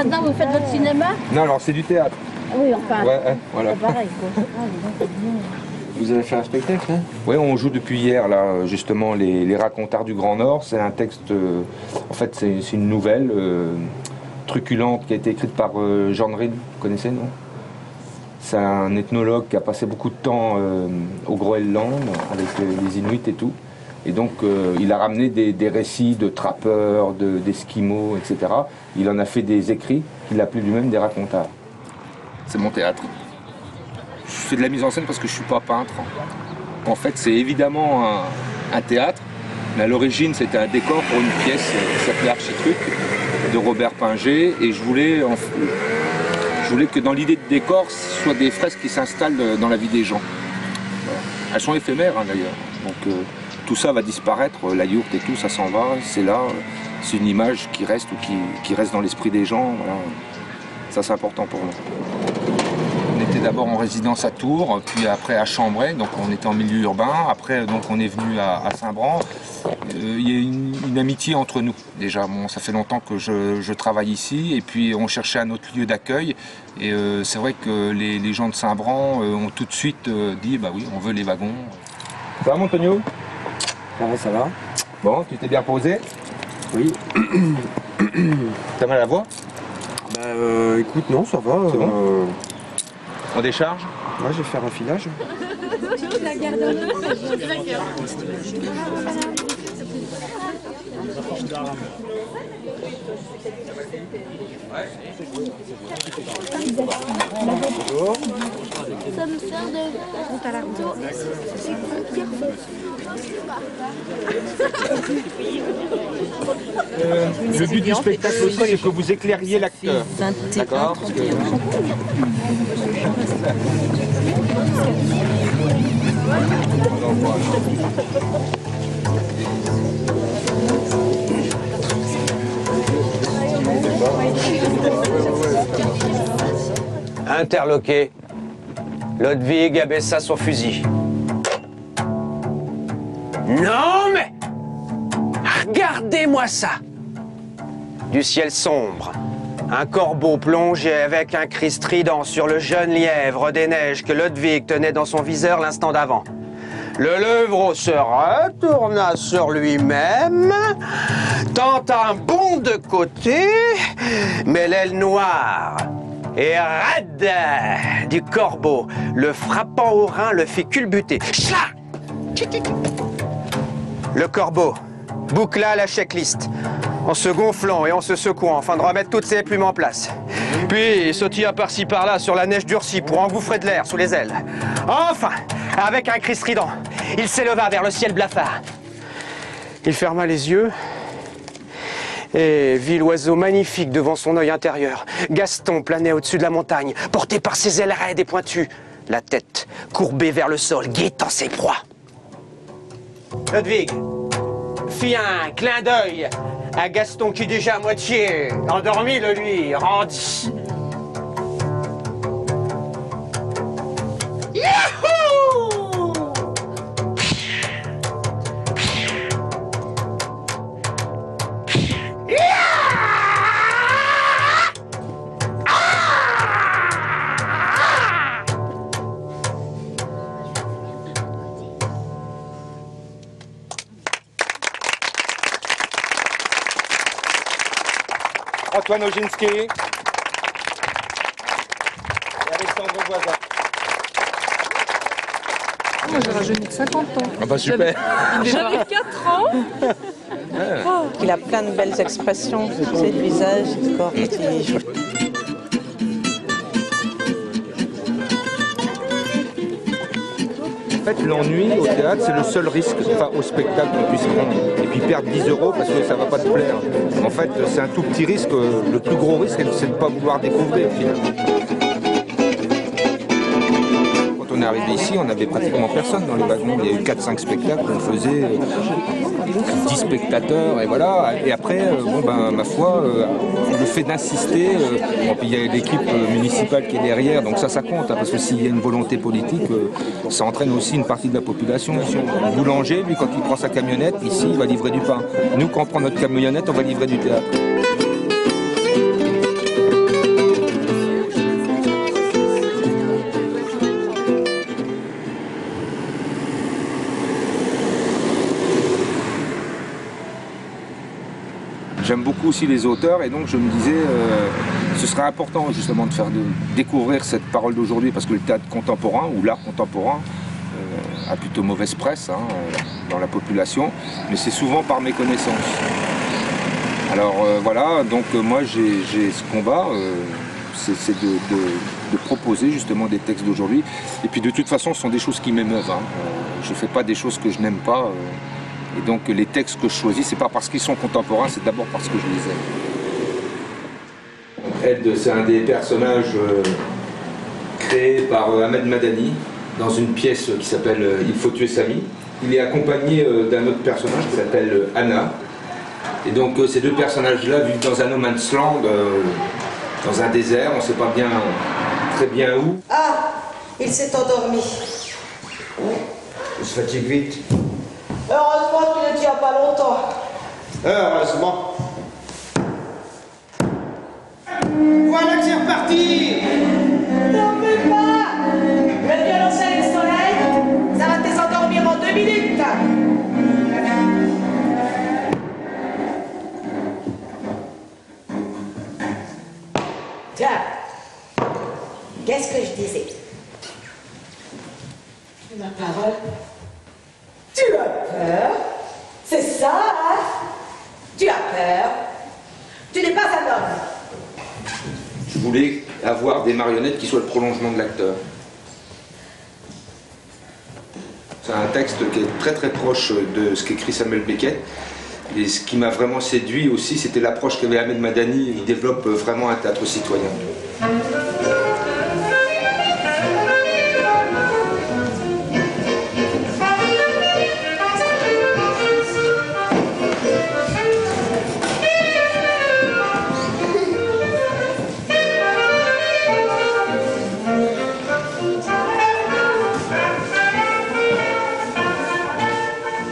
là-dedans, vous faites votre cinéma? Non, alors c'est du théâtre. Oui, enfin, ouais, voilà. c'est pareil, quoi. Vous avez fait un spectacle, hein? Oui, on joue depuis hier, là, justement, les Racontards du Grand Nord. C'est un texte, en fait, c'est une nouvelle truculente qui a été écrite par Jean Ryn, vous connaissez, non? C'est un ethnologue qui a passé beaucoup de temps au Groenland, avec les Inuits et tout. Et donc, il a ramené des récits de trappeurs, d'esquimaux, etc. Il en a fait des écrits qu'il appelait lui-même des Racontards. C'est mon théâtre. Je fais de la mise en scène parce que je ne suis pas peintre. En fait, c'est évidemment un théâtre, mais à l'origine, c'était un décor pour une pièce qui s'appelait Architruc de Robert Pinger. Et je voulais que dans l'idée de décor, ce soit des fresques qui s'installent dans la vie des gens. Voilà. Elles sont éphémères, hein, d'ailleurs. Donc tout ça va disparaître, la yourte et tout, ça s'en va. C'est là, c'est une image qui reste ou qui reste dans l'esprit des gens. Voilà. Ça, c'est important pour nous. On était d'abord en résidence à Tours, puis après à Chambray, donc on était en milieu urbain. Après, donc on est venu à Saint-Bran. Il y a une amitié entre nous. Déjà, bon, ça fait longtemps que je travaille ici, et puis on cherchait un autre lieu d'accueil. Et c'est vrai que les gens de Saint-Bran ont tout de suite dit, bah oui, on veut les wagons. Ça va, mon Antonio? Ça va. Bon, tu t'es bien posé? Oui. T'as mal à la voix? Bah écoute, non, ça va. C'est bon? On décharge? Ouais, je vais faire un filage. Ça me sert de route à la route. Le but du spectacle aussi, c'est que vous éclairiez l'acteur. D'accord? Interloqué, Lodvig abaissa son fusil. Non mais regardez-moi ça! Du ciel sombre, un corbeau plongeait avec un cri strident sur le jeune lièvre des neiges que Lodvig tenait dans son viseur l'instant d'avant. Le levreau se retourna sur lui-même, tenta un bond de côté, mais l'aile noire et raide du corbeau, le frappant au rein, le fit culbuter. Chla! Le corbeau boucla la checklist en se gonflant et en se secouant afin de remettre toutes ses plumes en place. Puis il sautilla par-ci par-là sur la neige durcie pour engouffrer de l'air sous les ailes. Enfin, avec un cri strident, il s'éleva vers le ciel blafard. Il ferma les yeux et vit l'oiseau magnifique devant son œil intérieur. Gaston planait au-dessus de la montagne, porté par ses ailes raides et pointues, la tête courbée vers le sol, guettant ses proies. Lodvig fit un clin d'œil à Gaston qui, déjà à moitié endormi, le lui rendit. Yahoo! Antoine Oginski et Alexandre Voisin. Moi j'ai rajeuni de 50 ans. Ah bah super. J'avais 4 ans. Il a plein de belles expressions, tu sais, de visage, de corps. En fait, l'ennui au théâtre, c'est le seul risque, enfin au spectacle qu'on puisse prendre. Et puis perdre 10 € parce que ça va pas te plaire. En fait, c'est un tout petit risque. Le plus gros risque, c'est de ne pas vouloir découvrir finalement. Quand on est arrivé ici, on n'avait pratiquement personne dans les wagons. Il y a eu 4-5 spectacles, on faisait 10 spectateurs et voilà. Et après, bon ben ma foi, le fait d'insister, bon, puis il y a l'équipe municipale qui est derrière, donc ça compte, hein, parce que s'il y a une volonté politique, ça entraîne aussi une partie de la population. Le boulanger, lui, quand il prend sa camionnette, ici, il va livrer du pain. Nous, quand on prend notre camionnette, on va livrer du théâtre. j'aime beaucoup aussi les auteurs et donc je me disais ce serait important justement de faire découvrir cette parole d'aujourd'hui parce que le théâtre contemporain ou l'art contemporain a plutôt mauvaise presse dans la population, mais c'est souvent par méconnaissance. Alors voilà, donc moi j'ai ce combat, c'est de proposer justement des textes d'aujourd'hui. Et puis de toute façon, ce sont des choses qui m'émeuvent. Je ne fais pas des choses que je n'aime pas. Et donc les textes que je choisis, c'est pas parce qu'ils sont contemporains, c'est d'abord parce que je les aime. Ed, c'est un des personnages créés par Ahmed Madani dans une pièce qui s'appelle Il faut tuer Samy. Il est accompagné d'un autre personnage qui s'appelle Anna. Et donc ces deux personnages-là vivent dans un no man's land, dans un désert, on ne sait pas bien, très bien où. Ah, il s'est endormi. Il se fatigue vite. Heureusement qu'il ne tient pas longtemps. Heureusement. Voilà que c'est reparti. N'en fais pas. Le violoncelle et le soleil, ça va te s'endormir en 2 minutes. Tiens, qu'est-ce que je disais? Ma parole. Tu as peur? C'est ça, hein? Tu as peur? Tu n'es pas un homme. Je voulais avoir des marionnettes qui soient le prolongement de l'acteur. C'est un texte qui est très très proche de ce qu'écrit Samuel Beckett. Et ce qui m'a vraiment séduit aussi, c'était l'approche qu'avait Ahmed Madani. Il développe vraiment un théâtre citoyen.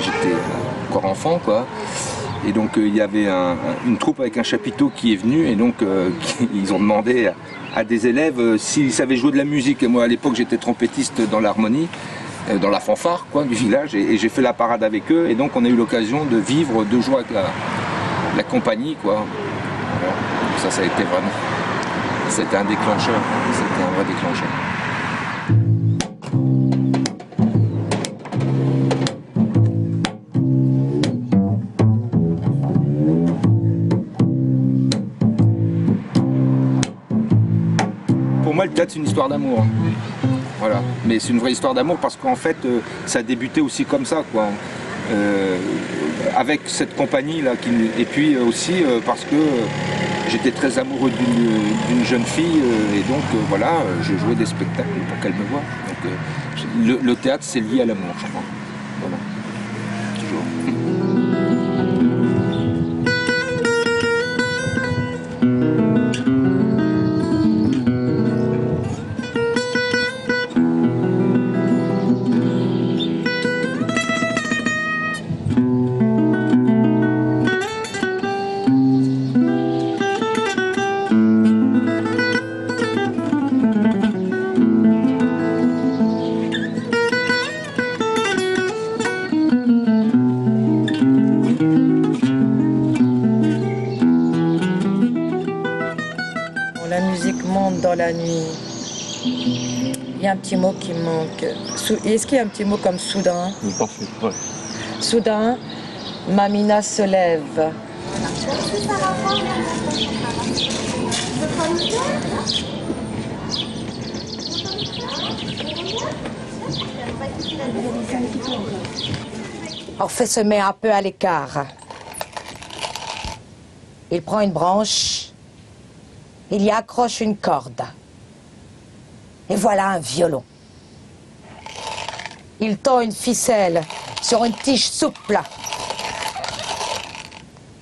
J'étais encore enfant, quoi. Et donc il y avait une troupe avec un chapiteau qui est venu et donc ils ont demandé à des élèves s'ils savaient jouer de la musique. Et moi à l'époque j'étais trompettiste dans l'harmonie, dans la fanfare quoi, du village et j'ai fait la parade avec eux et donc on a eu l'occasion de vivre 2 jours avec la compagnie quoi. Voilà. Ça a été vraiment, c'était un déclencheur, c'était un vrai déclencheur. Pour moi, le théâtre, c'est une histoire d'amour. Voilà. Mais c'est une vraie histoire d'amour parce qu'en fait, ça a débuté aussi comme ça, quoi. Avec cette compagnie-là. Et puis aussi parce que j'étais très amoureux d'une jeune fille. Et donc, voilà, j'ai joué des spectacles pour qu'elle me voie. Donc, le théâtre, c'est lié à l'amour, je crois. Voilà. Toujours. La musique monte dans la nuit. Il y a un petit mot qui me manque. Est-ce qu'il y a un petit mot comme soudain? Parfait, ouais. Soudain, Mamina se lève. Orphée se met un peu à l'écart. Il prend une branche, il y accroche une corde. Et voilà un violon. Il tend une ficelle sur une tige souple.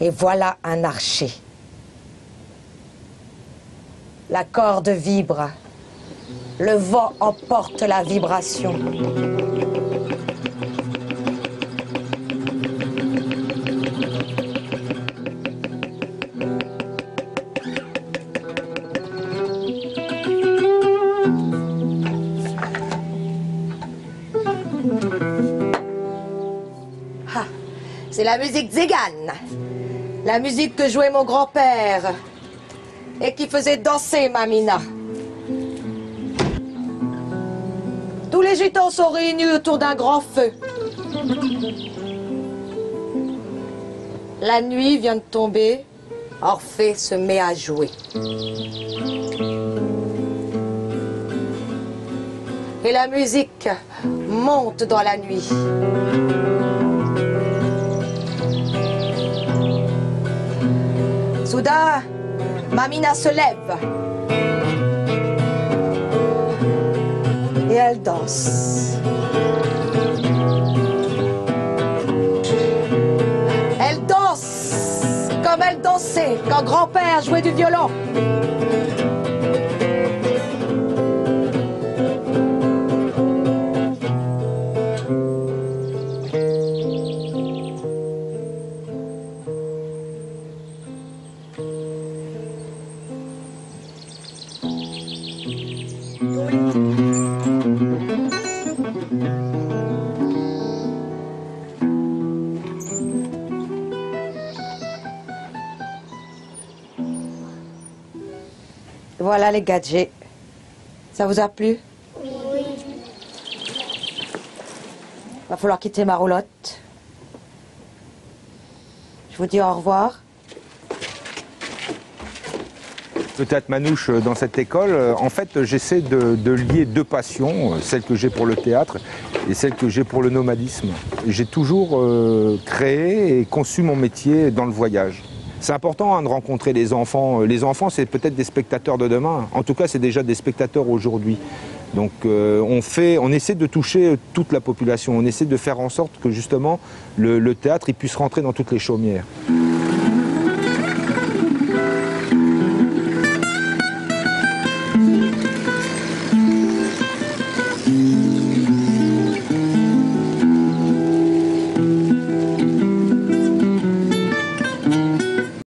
Et voilà un archer. La corde vibre. Le vent emporte la vibration. Ah, c'est la musique tzigane. La musique que jouait mon grand-père et qui faisait danser Mamina. Tous les gitans sont réunis autour d'un grand feu. La nuit vient de tomber, Orphée se met à jouer. Et la musique monte dans la nuit. Soudain, Mamina se lève. Et elle danse. Elle danse comme elle dansait quand grand-père jouait du violon. Voilà les gadgets. Ça vous a plu? Oui. Va falloir quitter ma roulotte. Je vous dis au revoir. Le théâtre Manouche dans cette école, en fait, j'essaie de lier deux passions, celle que j'ai pour le théâtre et celle que j'ai pour le nomadisme. J'ai toujours créé et conçu mon métier dans le voyage. C'est important de rencontrer les enfants. Les enfants, c'est peut-être des spectateurs de demain. En tout cas, c'est déjà des spectateurs aujourd'hui. Donc on essaie de toucher toute la population. On essaie de faire en sorte que justement le théâtre il puisse rentrer dans toutes les chaumières.